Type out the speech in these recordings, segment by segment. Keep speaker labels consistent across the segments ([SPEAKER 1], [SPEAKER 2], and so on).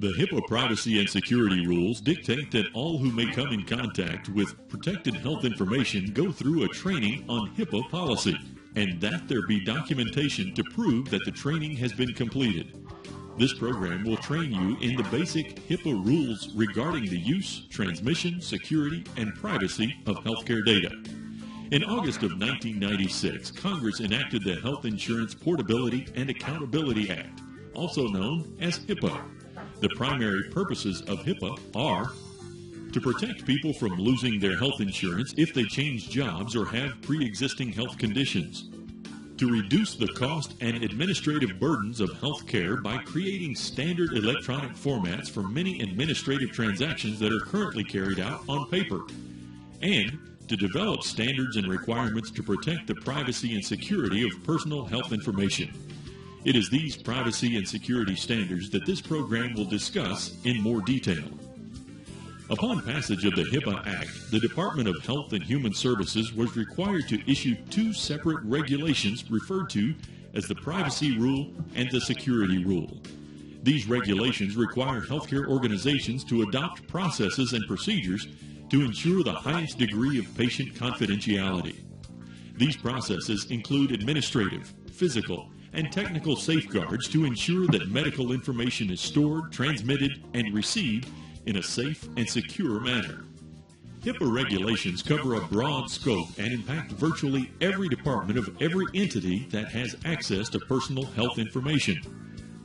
[SPEAKER 1] The HIPAA privacy and security rules dictate that all who may come in contact with protected health information go through a training on HIPAA policy, and that there be documentation to prove that the training has been completed. This program will train you in the basic HIPAA rules regarding the use, transmission, security, and privacy of healthcare data. In August of 1996, Congress enacted the Health Insurance Portability and Accountability Act, also known as HIPAA. The primary purposes of HIPAA are to protect people from losing their health insurance if they change jobs or have pre-existing health conditions, to reduce the cost and administrative burdens of health care by creating standard electronic formats for many administrative transactions that are currently carried out on paper, and to develop standards and requirements to protect the privacy and security of personal health information. It is these privacy and security standards that this program will discuss in more detail. Upon passage of the HIPAA Act, the Department of Health and Human Services was required to issue two separate regulations referred to as the Privacy Rule and the Security Rule. These regulations require healthcare organizations to adopt processes and procedures to ensure the highest degree of patient confidentiality. These processes include administrative, physical, and technical safeguards to ensure that medical information is stored, transmitted, and received in a safe and secure manner. HIPAA regulations cover a broad scope and impact virtually every department of every entity that has access to personal health information.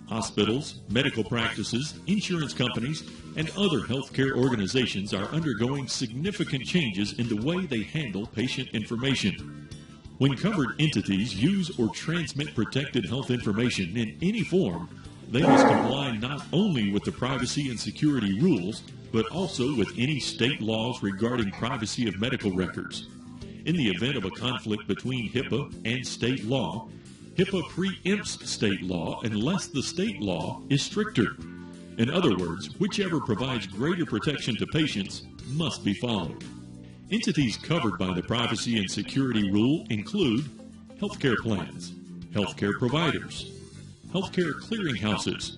[SPEAKER 1] Hospitals, medical practices, insurance companies, and other healthcare organizations are undergoing significant changes in the way they handle patient information. When covered entities use or transmit protected health information in any form, they must comply not only with the privacy and security rules, but also with any state laws regarding privacy of medical records. In the event of a conflict between HIPAA and state law, HIPAA preempts state law unless the state law is stricter. In other words, whichever provides greater protection to patients must be followed. Entities covered by the privacy and security rule include healthcare plans, healthcare providers, healthcare clearinghouses,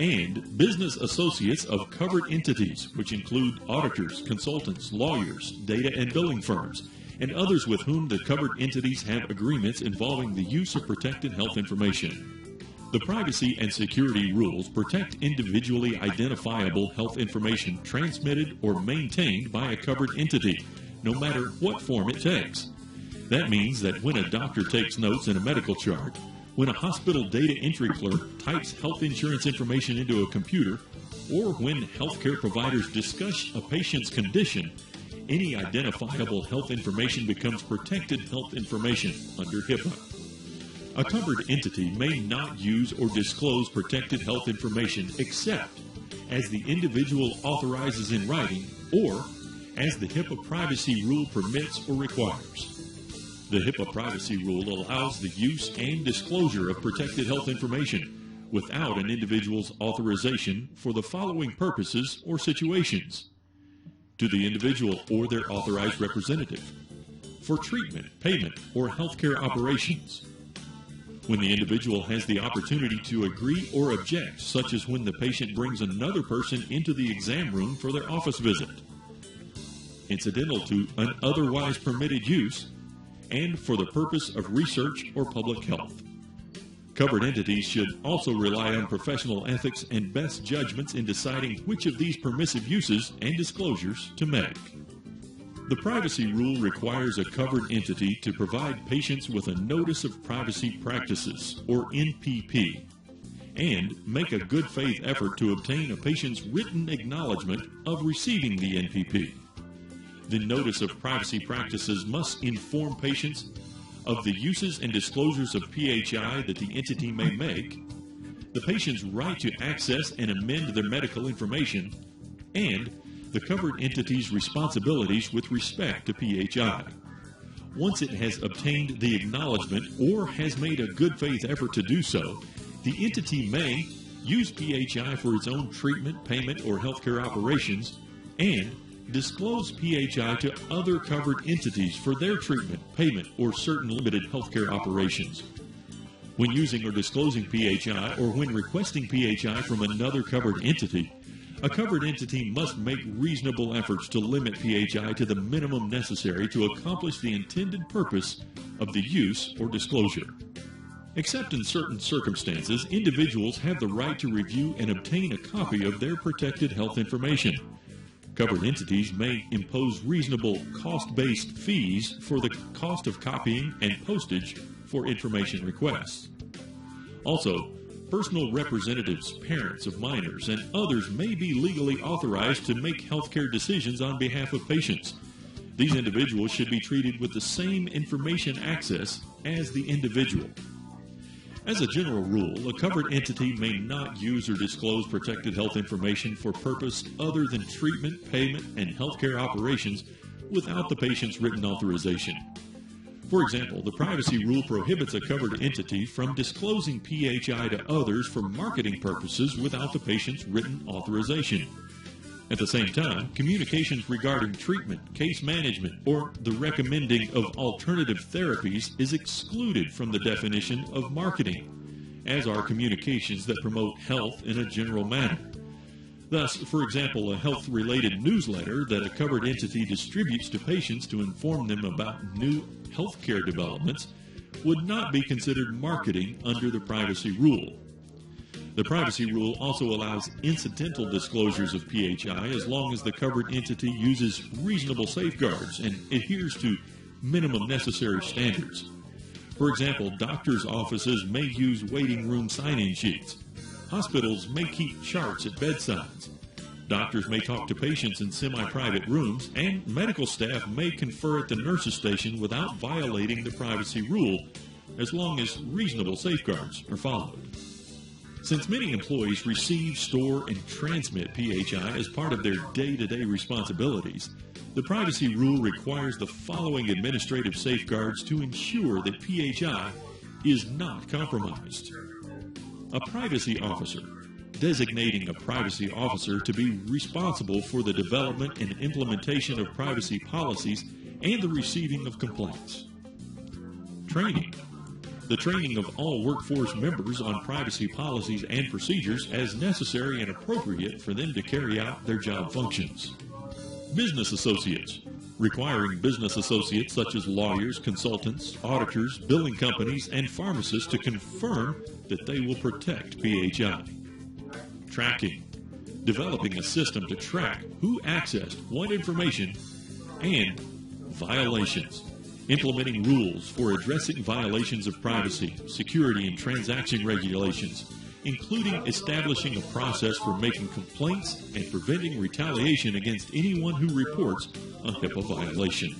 [SPEAKER 1] and business associates of covered entities, which include auditors, consultants, lawyers, data and billing firms, and others with whom the covered entities have agreements involving the use of protected health information. The privacy and security rules protect individually identifiable health information transmitted or maintained by a covered entity, no matter what form it takes. That means that when a doctor takes notes in a medical chart, when a hospital data entry clerk types health insurance information into a computer, or when healthcare providers discuss a patient's condition, any identifiable health information becomes protected health information under HIPAA. A covered entity may not use or disclose protected health information except as the individual authorizes in writing or as the HIPAA privacy rule permits or requires. The HIPAA privacy rule allows the use and disclosure of protected health information without an individual's authorization for the following purposes or situations: to the individual or their authorized representative, for treatment, payment, or healthcare operations, when the individual has the opportunity to agree or object, such as when the patient brings another person into the exam room for their office visit, incidental to an otherwise permitted use, and for the purpose of research or public health. Covered entities should also rely on professional ethics and best judgments in deciding which of these permissive uses and disclosures to make. The privacy rule requires a covered entity to provide patients with a Notice of Privacy Practices, or NPP, and make a good faith effort to obtain a patient's written acknowledgement of receiving the NPP. The Notice of Privacy Practices must inform patients of the uses and disclosures of PHI that the entity may make, the patient's right to access and amend their medical information, and the covered entity's responsibilities with respect to PHI. Once it has obtained the acknowledgement or has made a good faith effort to do so, the entity may use PHI for its own treatment, payment, or healthcare operations, and disclose PHI to other covered entities for their treatment, payment, or certain limited healthcare operations. When using or disclosing PHI or when requesting PHI from another covered entity, a covered entity must make reasonable efforts to limit PHI to the minimum necessary to accomplish the intended purpose of the use or disclosure. Except in certain circumstances, individuals have the right to review and obtain a copy of their protected health information. Covered entities may impose reasonable cost-based fees for the cost of copying and postage for information requests. Also, personal representatives, parents of minors, and others may be legally authorized to make healthcare decisions on behalf of patients. These individuals should be treated with the same information access as the individual. As a general rule, a covered entity may not use or disclose protected health information for purpose other than treatment, payment, and healthcare operations without the patient's written authorization. For example, the privacy rule prohibits a covered entity from disclosing PHI to others for marketing purposes without the patient's written authorization. At the same time, communications regarding treatment, case management, or the recommending of alternative therapies is excluded from the definition of marketing, as are communications that promote health in a general manner. Thus, for example, a health-related newsletter that a covered entity distributes to patients to inform them about new healthcare developments would not be considered marketing under the privacy rule. The privacy rule also allows incidental disclosures of PHI as long as the covered entity uses reasonable safeguards and adheres to minimum necessary standards. For example, doctors' offices may use waiting room sign-in sheets. Hospitals may keep charts at bedsides. Doctors may talk to patients in semi-private rooms, and medical staff may confer at the nurse's station without violating the privacy rule, as long as reasonable safeguards are followed. Since many employees receive, store, and transmit PHI as part of their day-to-day responsibilities, the privacy rule requires the following administrative safeguards to ensure that PHI is not compromised. A privacy officer, designating a privacy officer to be responsible for the development and implementation of privacy policies and the receiving of complaints. Training. The training of all workforce members on privacy policies and procedures as necessary and appropriate for them to carry out their job functions. Business associates, requiring business associates such as lawyers, consultants, auditors, billing companies, and pharmacists to confirm that they will protect PHI. Tracking, developing a system to track who accessed what information, and violations, implementing rules for addressing violations of privacy, security, and transaction regulations, including establishing a process for making complaints and preventing retaliation against anyone who reports a HIPAA violation.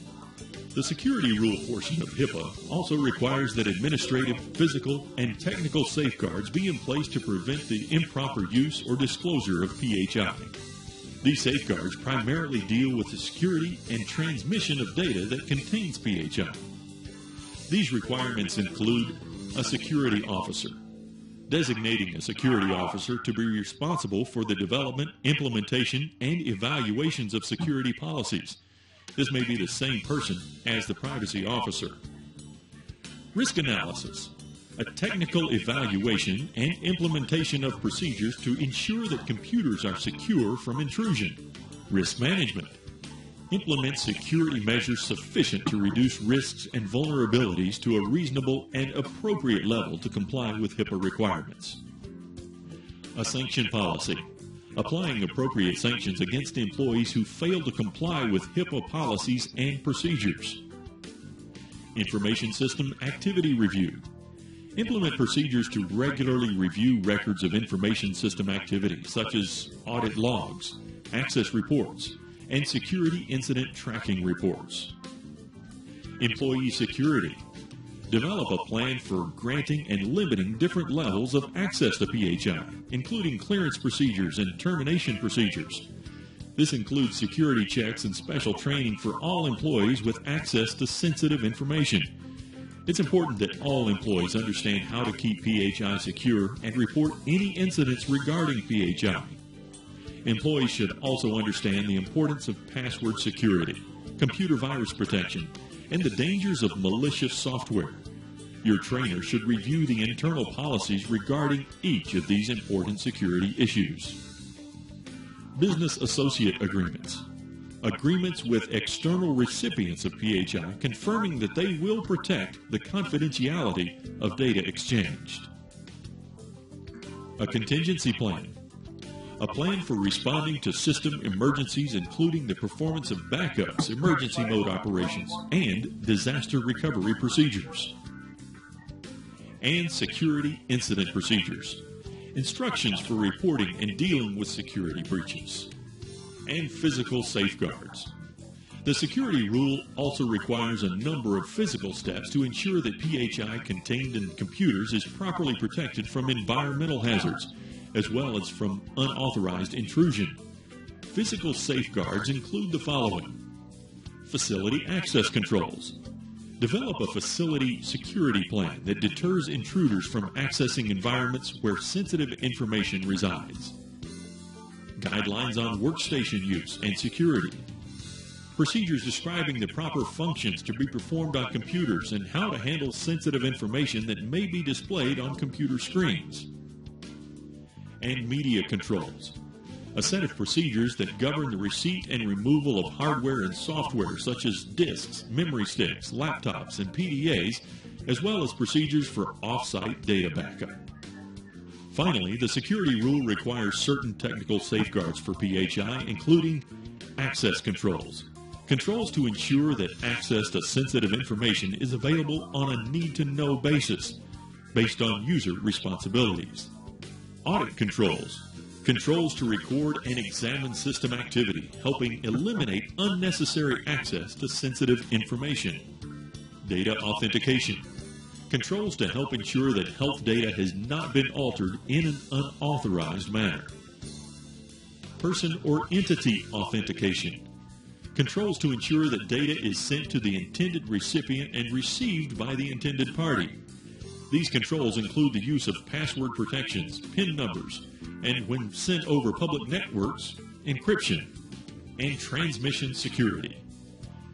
[SPEAKER 1] The security rule portion of HIPAA also requires that administrative, physical, and technical safeguards be in place to prevent the improper use or disclosure of PHI. These safeguards primarily deal with the security and transmission of data that contains PHI. These requirements include a security officer, designating a security officer to be responsible for the development, implementation, and evaluations of security policies. This may be the same person as the privacy officer. Risk analysis, a technical evaluation and implementation of procedures to ensure that computers are secure from intrusion. Risk management, implement security measures sufficient to reduce risks and vulnerabilities to a reasonable and appropriate level to comply with HIPAA requirements. A sanction policy, applying appropriate sanctions against employees who fail to comply with HIPAA policies and procedures. Information system activity review, implement procedures to regularly review records of information system activity, such as audit logs, access reports, and security incident tracking reports. Employee security, develop a plan for granting and limiting different levels of access to PHI, including clearance procedures and termination procedures. This includes security checks and special training for all employees with access to sensitive information. It's important that all employees understand how to keep PHI secure and report any incidents regarding PHI. Employees should also understand the importance of password security, computer virus protection, and the dangers of malicious software. Your trainer should review the internal policies regarding each of these important security issues. Business associate agreements. Agreements with external recipients of PHI confirming that they will protect the confidentiality of data exchanged. A contingency plan. A plan for responding to system emergencies, including the performance of backups, emergency mode operations, and disaster recovery procedures. And security incident procedures. Instructions for reporting and dealing with security breaches. And physical safeguards. The security rule also requires a number of physical steps to ensure that PHI contained in computers is properly protected from environmental hazards, as well as from unauthorized intrusion. Physical safeguards include the following. Facility access controls. Develop a facility security plan that deters intruders from accessing environments where sensitive information resides. Guidelines on workstation use and security. Procedures describing the proper functions to be performed on computers and how to handle sensitive information that may be displayed on computer screens. And media controls. A set of procedures that govern the receipt and removal of hardware and software such as disks, memory sticks, laptops, and PDAs, as well as procedures for off-site data backup. Finally, the security rule requires certain technical safeguards for PHI, including access controls. Controls to ensure that access to sensitive information is available on a need-to-know basis, based on user responsibilities. Audit controls. Controls to record and examine system activity, helping eliminate unnecessary access to sensitive information. Data authentication. Controls to help ensure that health data has not been altered in an unauthorized manner. Person or entity authentication. Controls to ensure that data is sent to the intended recipient and received by the intended party. These controls include the use of password protections, PIN numbers, and when sent over public networks, encryption, and transmission security.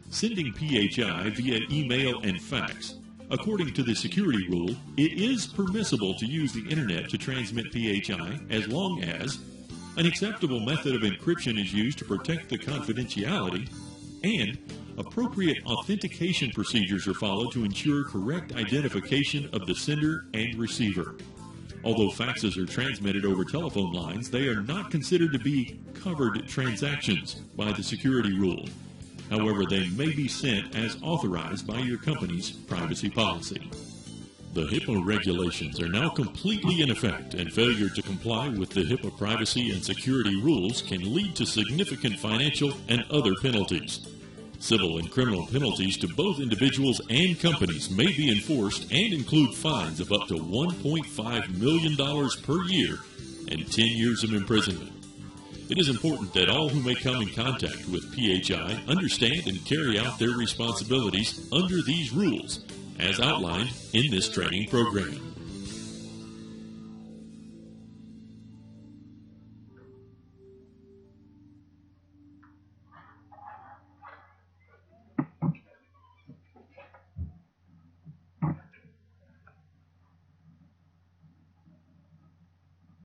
[SPEAKER 1] Sending PHI via email and fax. According to the security rule, it is permissible to use the internet to transmit PHI as long as an acceptable method of encryption is used to protect the confidentiality and appropriate authentication procedures are followed to ensure correct identification of the sender and receiver. Although faxes are transmitted over telephone lines, they are not considered to be covered transactions by the security rule. However, they may be sent as authorized by your company's privacy policy. The HIPAA regulations are now completely in effect, and failure to comply with the HIPAA privacy and security rules can lead to significant financial and other penalties. Civil and criminal penalties to both individuals and companies may be enforced and include fines of up to $1.5 million per year and 10 years of imprisonment. It is important that all who may come in contact with PHI understand and carry out their responsibilities under these rules, as outlined in this training program.